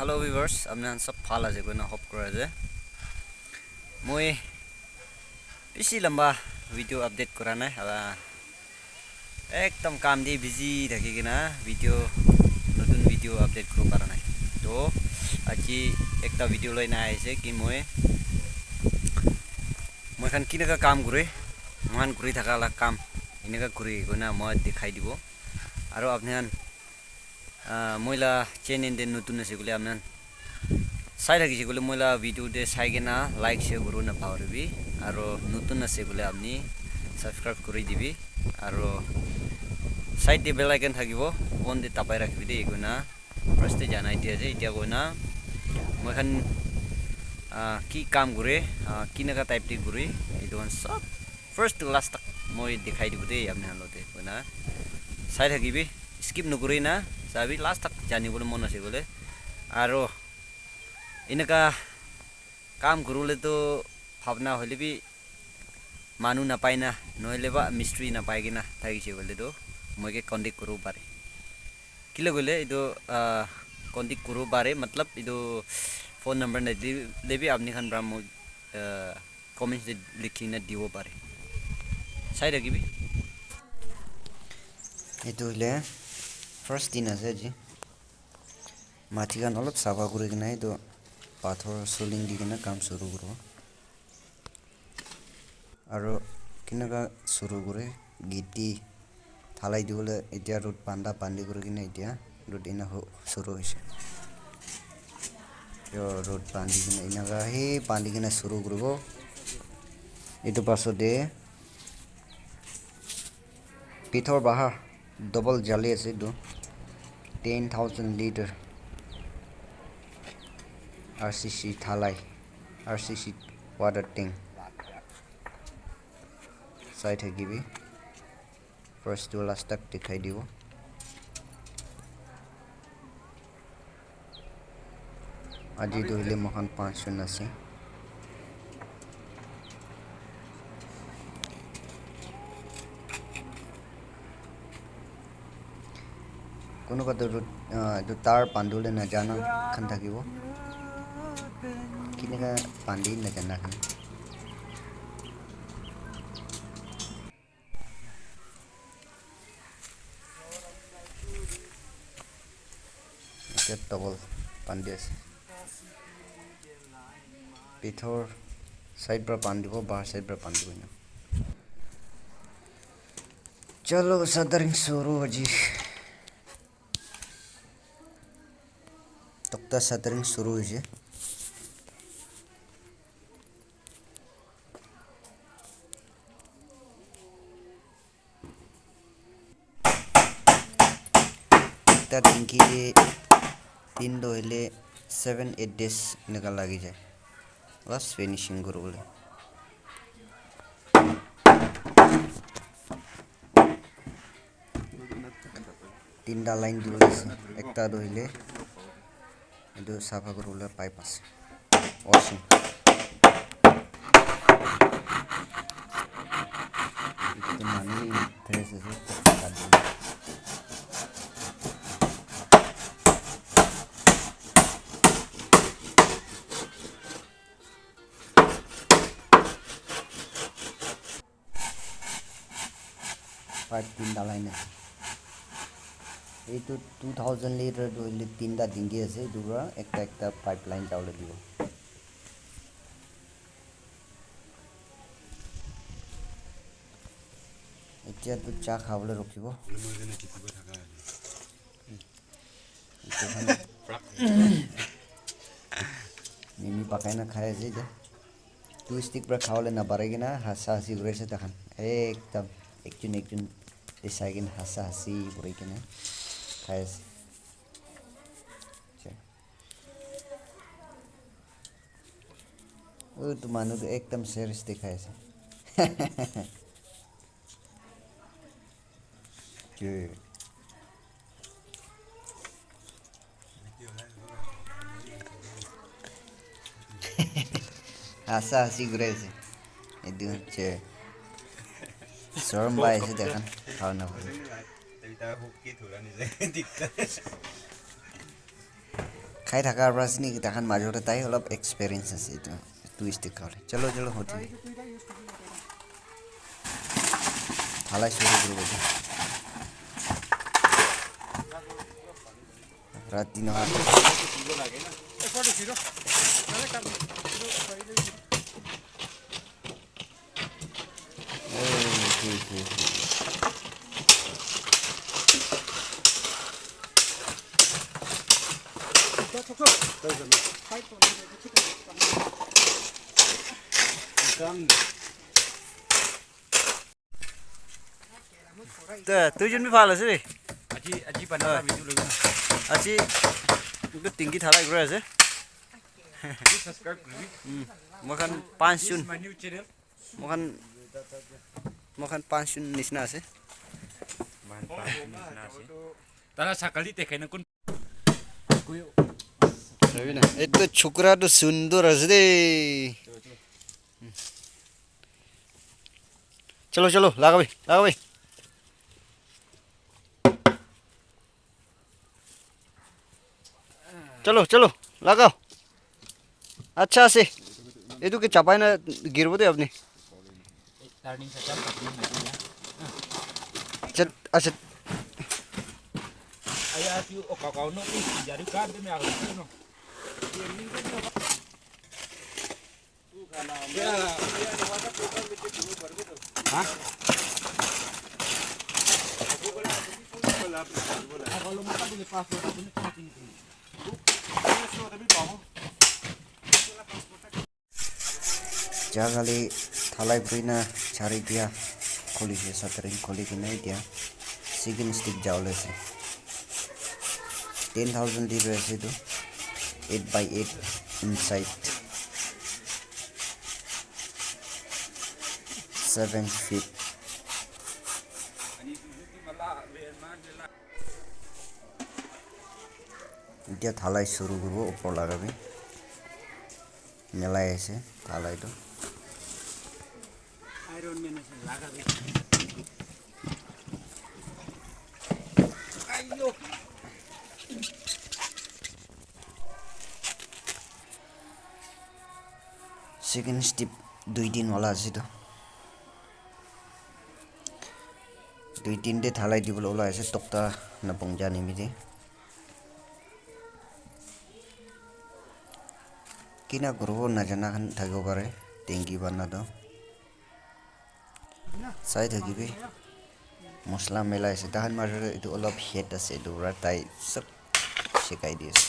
Hello viewers, আপনার সব ভাল আছে কোন হোপ করে যে মই বেশি লম্বা ভিডিও আপডেট করা নাই হালা একদম কাম দিয়ে বিজি থাকি কিনা ভিডিও নতুন ভিডিও আপডেট করব পারা নাই তো আজি একটা ভিডিও লৈ না আইছে কি মই খান কিনেকা কাম করে মহান কৰি থাকা লা কাম এনেকা কৰি কোনা মই দেখাই দিব আৰু আপনান মইলা চ্যানেল দে নতুন আছে বলে আপনান সাই রাখিছি বলে মইলা ভিডিও দে সাইগে না লাইক শেয়ার করু না পাওয়ারবি আর নতুন আছে বলে আপনি সাবস্ক্রাইব করে দিবি আর সাইড দে বেল আইকন থাকিব অন দে তাপাই রাখবি দে এগুনা ফার্স্টে জানাই দিয়া যে ইটা কইনা মইখান কি কাম করে কিনাকা টাইপ দি করে এইদন সব ফার্স্ট টু লাস্ট তক মই দেখাই দিব দে আপনি হালতে কইনা সাই থাকিবি স্কিপ নকরি না যাবি লাস্ট তক জানিবলৈ মন আছে বলে আর এনেকা কাম করলে তো ভাবনা হলে বি মানুষ নাপায় না নহলে বা মিস্ত্রি নাপায় কিনা থাকিছে বলে তো মইকে কন্টেক্ট করব পারে কিলে গলে এইটো কন্টেক্ট করব পারে मतलब এইটো ফোন নাম্বার না দেবি আপনি খান ব্রাম কমেন্টস লিখি না দিব পারে চাই রাখিবি এইটো হলে ফার্স্ট দিন আছে জি মাটিখান অলপ সাফা করে কিনা এইটো পাথর সোলিং দি কিনা কাম শুরু করব আর কিনাকা শুরু করে গিটি থালাই দিবলে এতিয়া রোড পান্ডি করে কিনা এতিয়া রোড ইনা শুরু হইছে রোড পান্ডি কিনা ইনাকা হে পান্ডি কিনা শুরু করব এটো পাছতে পিথর বাহা ডবল জালি আছে দো 10,000 litre RCC thalai RCC water tank side hagibi first to last tak dikhai dibo aji doile mohan 5 shun ase কোনো কথা তো তার পান্ডুলে না জানা খান থাকিব কিনেকা পান্ডি না জানা খান এটা ডবল পান্ডি আছে পিথর সাইড पर পান্ডিব বাহার সাইড पर পান্ডিব না চলো সদরিং শুরু হজি তক্তা সদরিং শুরু হইছে একটা টিঙ্কি দিয়ে 3 দইলে 7-8 days এনেকা লাগি যায় লাস্ট ফিনিশিং করবলে তিনটা লাইন দিবলে একটা দইলে এটো সাফা করবলে পাইপ আছে ওয়াশিং তো মানে ফ্রেশ আছে पाइप 3টা লাইন আছে এইটো 2000 লিটার দইলে 3টা ডিঙ্গি আছে দুরা একটা পাইপ লাইন যাওলে দিব এতিয়া তো চা খাবলে রখিব মিমি পাকাই না খায় আছে যে 2 স্টিক पर খাওলে না পারে কিনা হাসা হাসি করেছে তখন একদম একজন এসাইগিন হাসা হাসি করে কিনা খায় আছে ও তো মানুষ একদম সিরিয়াস দেখায় আছে যে হাসা হাসি করে আছে এদিকে হচ্ছে শরম ভাই এসে দেখান খাওয়া না খাই থাকাৰ পৰা চিনি তাহান মাজতে তাই অলপ এক্সপেৰিয়েঞ্চ আছে এইটো টুইষ্টিক খালে চলো চলো হতি থালাই শুরু করব রাতি না tôi chuẩn bị pha là gì? Aji pandang video dulu. Aji itu tinggi thalai gua aja. Makan pansun. Makan pansun nisna sih. Tala sakali tekai nakun. Itu cukra tuh sundur aja deh. Chalo, laga bhai. चलो लगाओ अच्छा से ये तो के चपाई ना गिरबो दे अपने चल अच्छा आया तू ओ काकाओ नो जारी काट दे में आ नो तू खाना हां kalau mau tadi lepas ini Jangali thalai brina chari dia kholi je satring kholi ke nahi dia second stick jawle se 10,000 di rahe tu 8 by 8 inside 7 feet dia thalai shuru korbo upor lagabe melai ase thalai to iron man ase lagabe ayo second step 2 din wala ase to 2-3 de thalai dibol ola ase tokta na pongja nimide Kina guru na jana kan thago pare tengi banna to sai thagi be mosla mela ase dahan majore itu olop heat ase do ratai sab sekai dis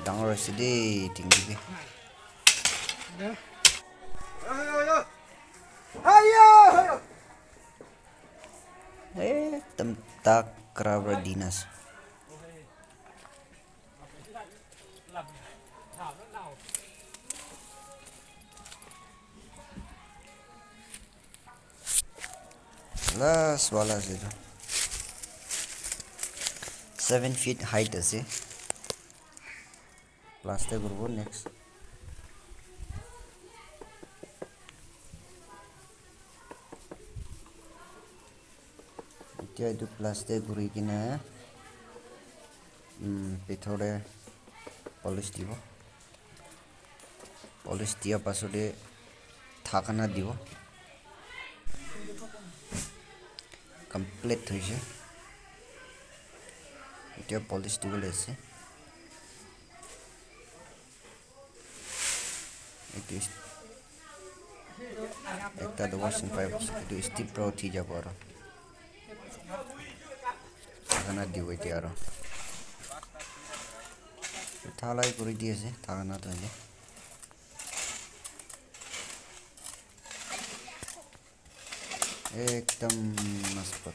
dangor ase de tengi be ayo tam tak krabra dinas Last wala zero 7 feet height ase plastic gurbo next এতিয়া itu plastic guri kina pithore polish dibo polish dia pasode thakana dibo complete hoise এতিয়া polish দিবলে আছে itu একটা the washing pipe itu step pro thi যাব আৰু থাকানা দিব এতিয়া আৰু থালাই কৰি দি আছে থাকানা তলে एकदम मस्त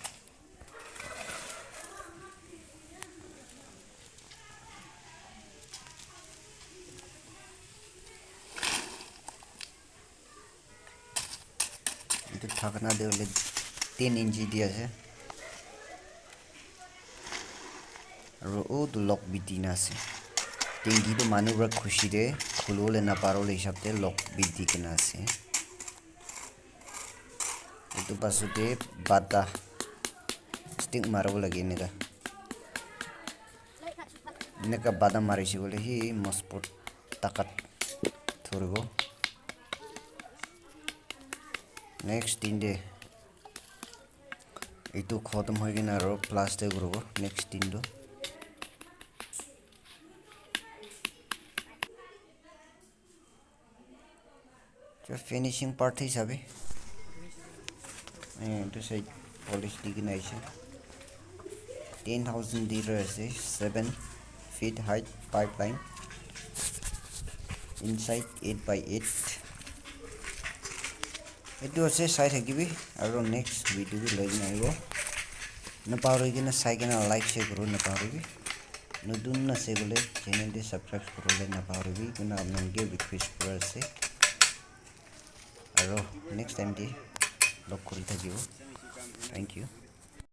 itu thakna de 3 inch dia আছে আৰু ও লক বিদিনা আছে টেঙ্গি তো মানুবরা খুশি রে খুললে না পারলে হিসাবতে লক বিদি কেনা আছে itu pasute bata stick marble lagi ini dah এনেকা বাদাম মাৰিছে বলে হি মস্পট টাকাত ধৰিব নেক্সট দিন দে এইটো খতম হৈ কিনে আৰু প্লাষ্টে কৰিব নেক্সট দিনটো ফিনিশিং পার্ট হিসাবে এইটো সাইড পলিশ দি কিনে আইছে 10,000 liter আছে 7 feet height pipeline inside 8 by 8 এইটো আছে চাই থাকিবি আৰু নেক্সট ভিডিও লৈ আহিব নাপাহৰিকিনে চাই কিনে লাইক শেয়াৰ কৰিব নাপাহৰিবি নতুন আছে গলে চেনেলটো সাবস্ক্ৰাইব কৰিবলৈ নাপাহৰিবি কিনা আপোনালোকে ৰিকুৱেষ্ট কৰা আছে আৰু নেক্সট টাইম দি লগ কৰি থাকিব থ্যাংক ইউ